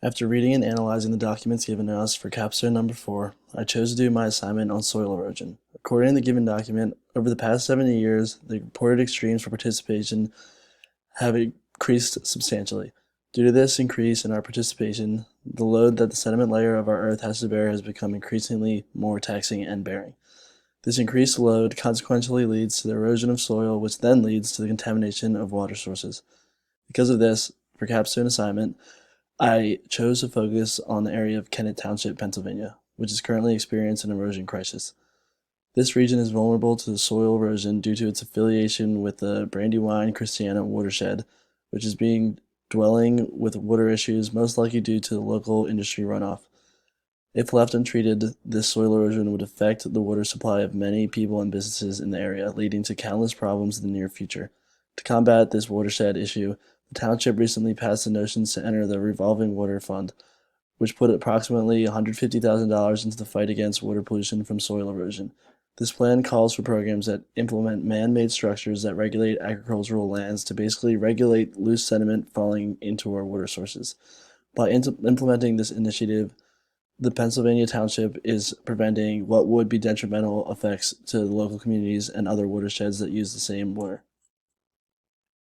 After reading and analyzing the documents given to us for capstone number 4, I chose to do my assignment on soil erosion. According to the given document, over the past 70 years, the reported extremes for participation have increased substantially. Due to this increase in our participation, the load that the sediment layer of our Earth has to bear has become increasingly more taxing and bearing. This increased load consequently leads to the erosion of soil, which then leads to the contamination of water sources. Because of this, for capstone assignment, I chose to focus on the area of Kennett Township, Pennsylvania, which is currently experiencing an erosion crisis. This region is vulnerable to soil erosion due to its affiliation with the Brandywine-Christiana watershed, which is being dwelling with water issues most likely due to the local industry runoff. If left untreated, this soil erosion would affect the water supply of many people and businesses in the area, leading to countless problems in the near future. To combat this watershed issue, the township recently passed the notions to enter the Revolving Water Fund, which put approximately $150,000 into the fight against water pollution from soil erosion. This plan calls for programs that implement man-made structures that regulate agricultural lands to basically regulate loose sediment falling into our water sources. By implementing this initiative, the Pennsylvania Township is preventing what would be detrimental effects to the local communities and other watersheds that use the same water.